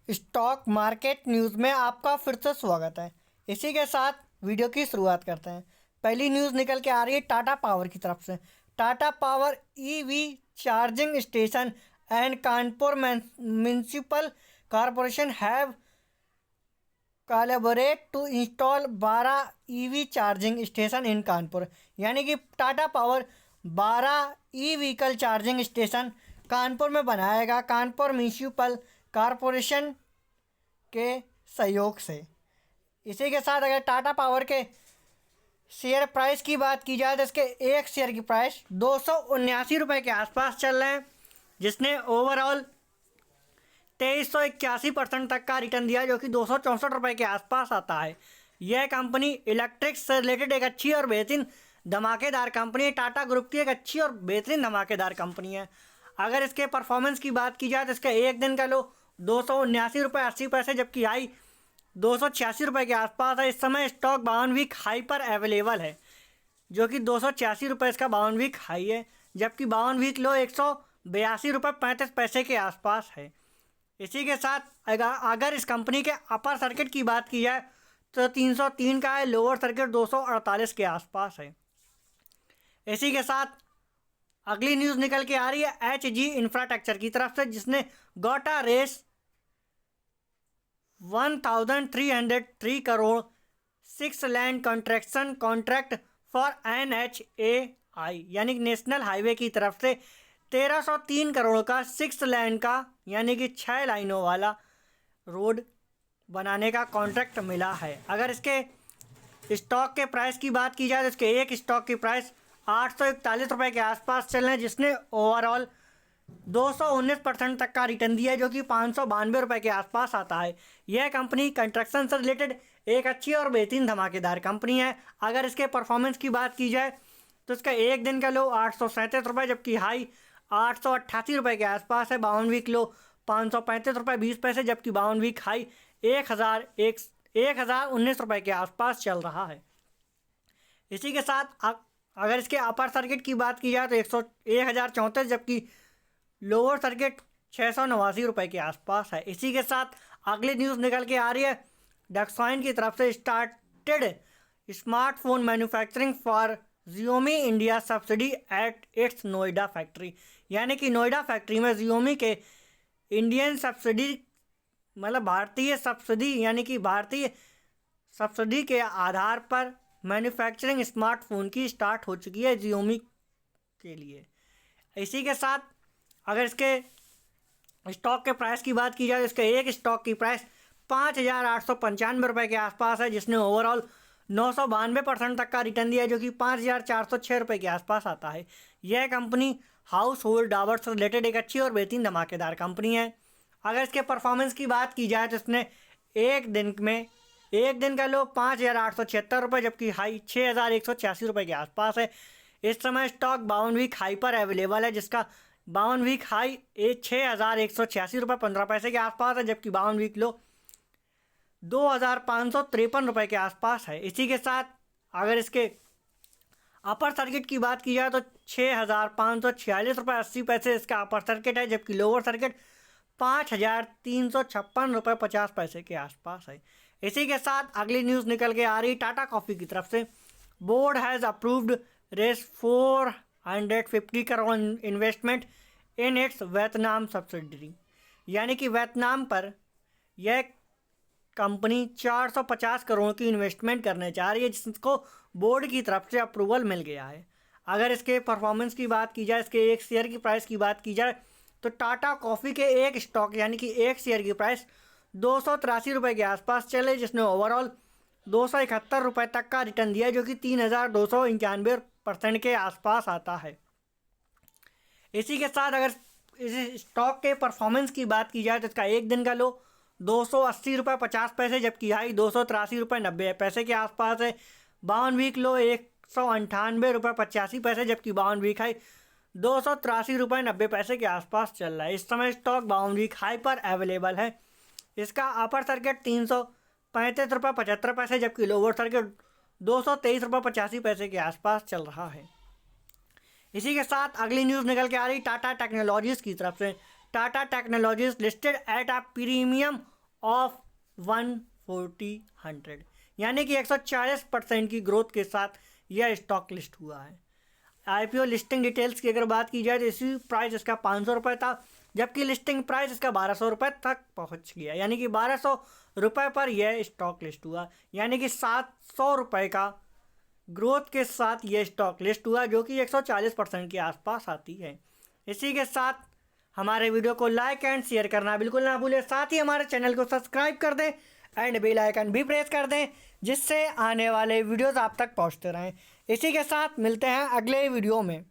Stock market news में आपका फिर से स्वागत है। इसी के साथ वीडियो की शुरुआत करते हैं। पहली न्यूज़ निकल के आ रही है टाटा पावर की तरफ से। Tata power EV charging station and Kanpur municipal corporation have collaborate to install 12 EV charging station in Kanpur. यानी कि Tata power 12 E vehicle charging station Kanpur में बनाएगा, कानपुर म्यूनिसिपल कॉरपोरेशन के सहयोग से। इसी के साथ अगर टाटा पावर के शेयर प्राइस की बात की जाए तो इसके एक शेयर की प्राइस 279 रुपये के आसपास चल रहे हैं, जिसने ओवरऑल 2381% तक का रिटर्न दिया, जो कि 264 रुपये के आसपास आता है। यह कंपनी इलेक्ट्रिक्स से रिलेटेड एक अच्छी और बेहतरीन धमाकेदार कंपनी है। टाटा ग्रुप की एक अच्छी और बेहतरीन धमाकेदार कंपनी है। अगर इसके परफॉर्मेंस की बात की जाए तो इसका एक दिन का लो 279.80 रुपये, जबकि हाई 286 रुपये के आसपास है। इस समय स्टॉक 52 वीक हाई पर अवेलेबल है, जो कि 286 रुपये इसका 52 वीक हाई है, जबकि 52 वीक लो 182.35 रुपये के आसपास है। इसी के साथ अगर इस कंपनी के अपर सर्किट की बात की जाए तो 303 का है, लोअर सर्किट 248 के आसपास है। इसी के साथ अगली न्यूज़ निकल के आ रही है एचजी इंफ्रास्ट्रक्चर की तरफ से, जिसने गोटा रेस 1303 crore 6 land construction contract for NHAI यानी कि नेशनल हाईवे की तरफ से 1303 करोड़ का 6 लैंड का यानी कि 6 लाइनों वाला रोड बनाने का कॉन्ट्रैक्ट मिला है। अगर इसके स्टॉक के प्राइस की बात की जाए तो इसके एक स्टॉक की प्राइस 841 रुपये के आसपास चल रहे हैं, जिसने ओवरऑल 219% तक का रिटर्न दिया है, जो कि 592 रुपये के आसपास आता है। यह कंपनी कंस्ट्रक्शन से रिलेटेड एक अच्छी और बेहतरीन धमाकेदार कंपनी है। अगर इसके परफॉर्मेंस की बात की जाए तो इसका एक दिन का लो 837 रुपये, जबकि हाई 888 रुपये के आसपास है। 52 वीक लो 535 रुपये 20 पैसे, जबकि 52 वीक हाई 1019 रुपये के आसपास चल रहा है। इसी के साथ अगर इसके अपर सर्किट की बात की जाए तो 1034, जबकि लोअर सर्किट 689 रुपये के आसपास है। इसी के साथ अगली न्यूज़ निकल के आ रही है डक्साइन की तरफ से। Started smartphone manufacturing for Xiaomi India subsidy at its Noida factory. यानी कि नोएडा फैक्ट्री में Xiaomi के इंडियन सब्सिडी मतलब भारतीय सब्सिडी यानी कि भारतीय सब्सिडी के आधार पर मैन्युफैक्चरिंग स्मार्टफोन की स्टार्ट हो चुकी है Xiaomi के लिए। इसी के साथ अगर इसके स्टॉक के प्राइस की बात की जाए तो इसके एक स्टॉक की प्राइस 5,895 रुपये के आसपास है, जिसने ओवरऑल 992% तक का रिटर्न दिया है, जो कि 5,406 रुपये के आसपास आता है। यह कंपनी हाउस होल्ड डाबर से रिलेटेड एक अच्छी और बेहतरीन धमाकेदार कंपनी है। अगर इसके परफॉर्मेंस की बात की जाए तो इसने एक दिन का लो 5,876 रुपये, जबकि हाई 6,186 रुपये के आसपास है। इस समय स्टॉक 52 वीक हाई पर अवेलेबल है, जिसका 52 वीक हाई 6,186 रुपये 15 पैसे के आसपास है, जबकि 52 वीक लो 2,553 रुपये के आसपास है। इसी के साथ अगर इसके अपर सर्किट की बात की जाए तो 6,546 रुपये 80 पैसे इसका अपर सर्किट है, जबकि लोअर सर्किट 5,356 रुपये 50 पैसे के आसपास है। इसी के साथ अगली न्यूज़ निकल के आ रही टाटा कॉफ़ी की तरफ से। बोर्ड हैज़ अप्रूव्ड रेस 450 crore investment in its Vietnam subsidiary. यानी कि वियतनाम पर यह कंपनी 450 करोड़ की इन्वेस्टमेंट करने जा रही है, जिसको बोर्ड की तरफ से अप्रूवल मिल गया है। अगर इसके परफॉर्मेंस की बात की जाए, इसके एक शेयर की प्राइस की बात की जाए तो टाटा कॉफ़ी के एक स्टॉक यानी कि एक शेयर की प्राइस 283 रुपये के आसपास चले, जिसने ओवरऑल 271 रुपये तक का रिटर्न दिया, जो कि 3,291% के आसपास आता है। इसी के साथ अगर इस स्टॉक के परफॉर्मेंस की बात की जाए तो इसका एक दिन का लो 280 रुपये 50 पैसे, जबकि हाई 283 रुपये 90 पैसे के आसपास है। 52 वीक लो 198 रुपये 85 पैसे, जबकि 52 वीक हाई 283 रुपये 90 पैसे के आसपास चल रहा है। इस समय स्टॉक 52 वीक हाई पर अवेलेबल है। इसका अपर सर्किट 335 रुपये 75 पैसे, जबकि लोअर सर्किट 223 रुपये 85 पैसे के आसपास चल रहा है। इसी के साथ अगली न्यूज़ निकल के आ रही टाटा टेक्नोलॉजीज़ की तरफ से। Tata technologies listed at a premium of 140 यानी कि 140% की ग्रोथ के साथ यह स्टॉक लिस्ट हुआ है। आईपीओ लिस्टिंग डिटेल्स की अगर बात की जाए तो इसी प्राइस इसका 500 रुपये था, जबकि लिस्टिंग प्राइस इसका 1200 रुपये तक पहुंच गया, यानी कि 1200 रुपये पर यह स्टॉक लिस्ट हुआ, यानी कि 700 रुपये का ग्रोथ के साथ यह स्टॉक लिस्ट हुआ, जो कि 140% के आसपास आती है। इसी के साथ हमारे वीडियो को लाइक एंड शेयर करना बिल्कुल ना भूलें, साथ ही हमारे चैनल को सब्सक्राइब कर दें एंड बेल आइकन भी प्रेस कर दें, जिससे आने वाले वीडियोस आप तक पहुंचते रहें। इसी के साथ मिलते हैं अगले वीडियो में।